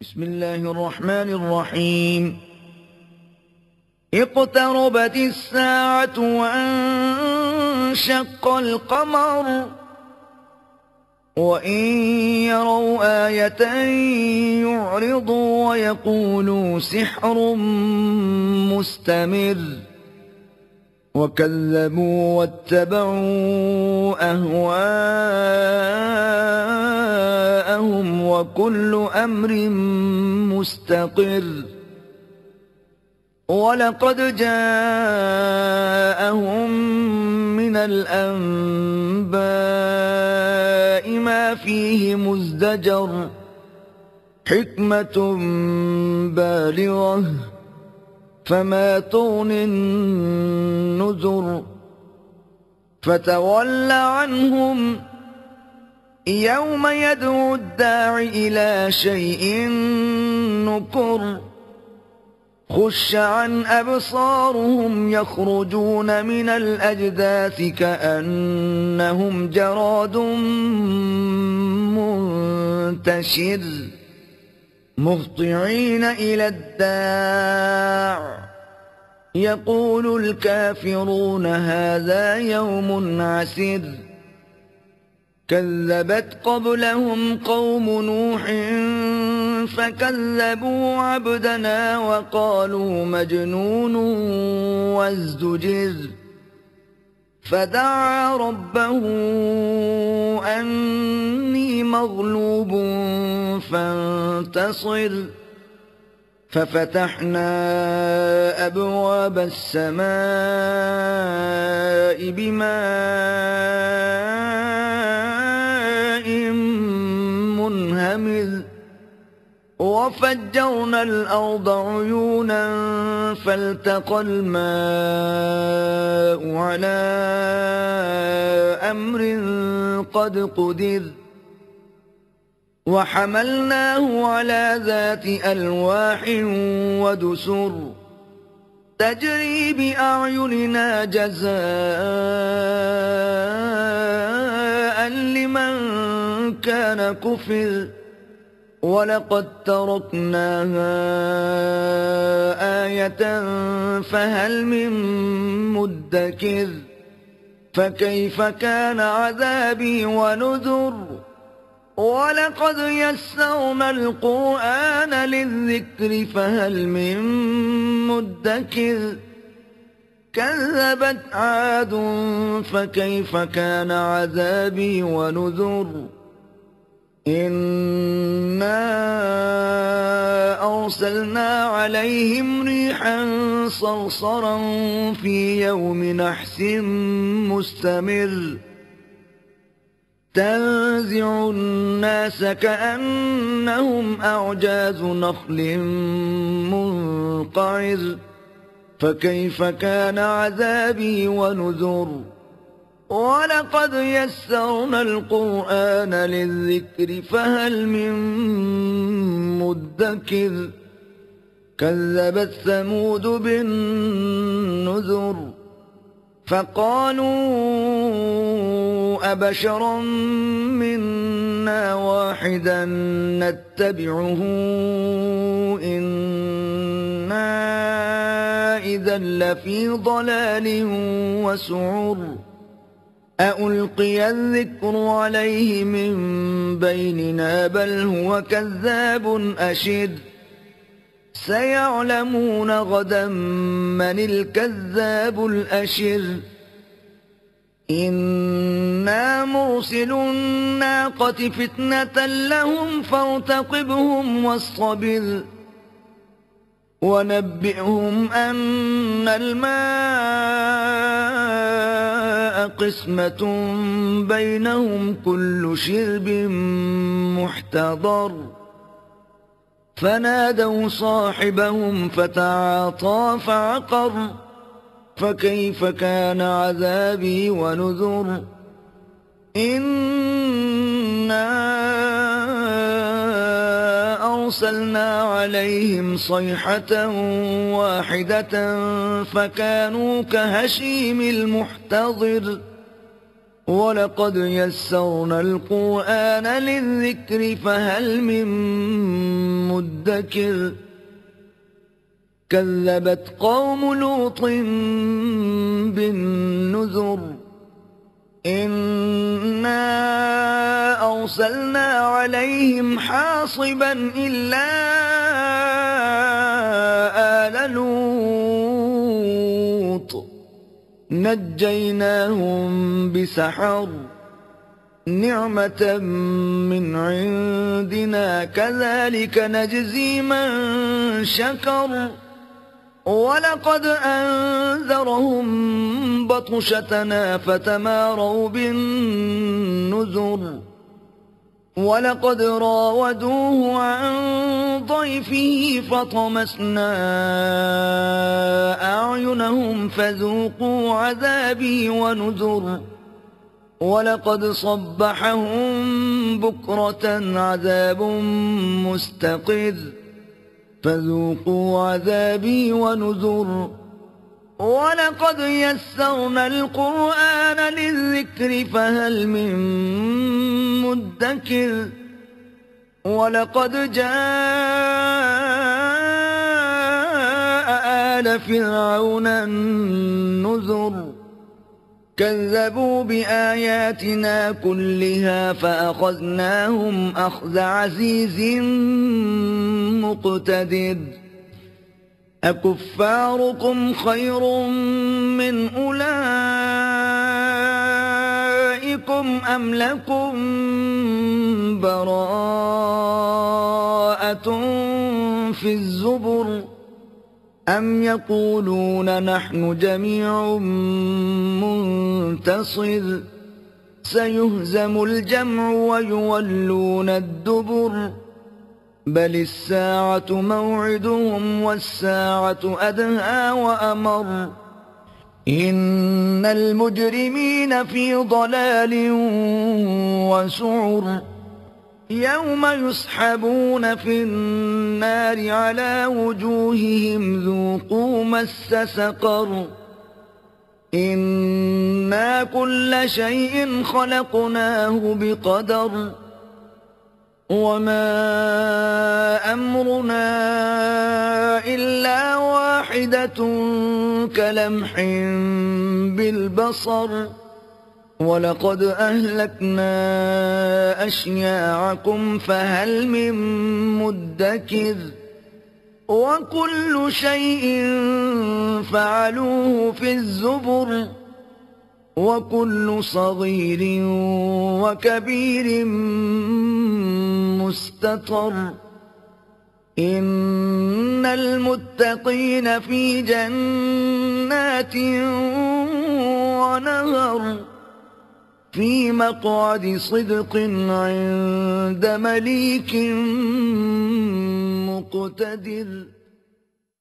بسم الله الرحمن الرحيم. اقتربت الساعة وانشق القمر وإن يروا آية يعرضوا ويقولوا سحر مستمر وكذبوا واتبعوا أهواءهم وكل أمر مستقر. ولقد جاءهم من الأنباء ما فيه مزدجر حكمة بالغة فما تغني النذر. فتول عنهم يوم يدعو الداع إلى شيء نكر. خش عن أبصارهم يخرجون من الأجداث كأنهم جراد منتشر مهطعين إلى الداع يقول الكافرون هذا يوم عسر. كذبت قبلهم قوم نوح فكذبوا عبدنا وقالوا مجنون وازدجر. فدعا ربه أني مغلوب فانتصر. ففتحنا أبواب السماء بماء منهمر وفجرنا الأرض عيونا فالتقى الماء على أمر قد قدر. وحملناه على ذات ألواح ودسر تجري بأعيننا جزاء لمن كان كفر. ولقد تركناها آية فهل من مدكر. فكيف كان عذابي ونذر. ولقد يسرنا القرآن للذكر فهل من مدكر. كذبت عاد فكيف كان عذابي ونذر. إنا أرسلنا عليهم ريحا صرصرا في يوم نحس مستمر تنزع الناس كأنهم أعجاز نخل منقعر. فكيف كان عذابي ونذر. ولقد يسرنا القرآن للذكر فهل من مدكر. كذبت ثمود بالنذر فقالوا أبشرا منا واحدا نتبعه إنا إذا لفي ضلال وسعر. أألقي الذكر عليه من بيننا بل هو كذاب أشر. سيعلمون غدا من الكذاب الأشر. إنا مرسل الناقة فتنة لهم فارتقبهم واصطبر. ونبئهم أن الماء قسمة بينهم كل شرب محتضر. فنادوا صاحبهم فتعاطى فعقر. فكيف كان عذابي ونذر. إنا أرسلنا عليهم صيحة واحدة فكانوا كهشيم المحتضر. ولقد يسرنا القرآن للذكر فهل من مدكر كذبت قوم لوط بالنذر إنا أرسلنا عليهم حاصبا إلا آل لوط نجيناهم بسحر نعمة من عندنا كذلك نجزي من شكر ولقد أنذرهم بطشتنا فتماروا بالنذر ولقد راودوه عن ضيفه فطمسنا أعينهم فذوقوا عذابي ونذر ولقد صبحهم بكرة عذاب مستقر فذوقوا عذابي ونذر ولقد يسرنا القرآن للذكر فهل من مدكر ولقد جاء آل فرعون النذر كذبوا بآياتنا كلها فأخذناهم أخذ عزيز مقتدر أكفاركم خير من أولئكم أم لكم براءة في الزبر أم يقولون نحن جميع منتصر سيهزم الجمع ويولون الدبر بل الساعة موعدهم والساعة أدهى وأمر إن المجرمين في ضلال وسعر يوم يسحبون في النار على وجوههم ذوقوا مس سقر إنا كل شيء خلقناه بقدر وما أمرنا إلا واحدة كلمح بالبصر ولقد أهلكنا أشياعكم فهل من مدكر وكل شيء فعلوه في الزبر وكل صغير وكبير مستطر إن المتقين في جنات ونهر في مقعد صدق عند مليك مقتدر.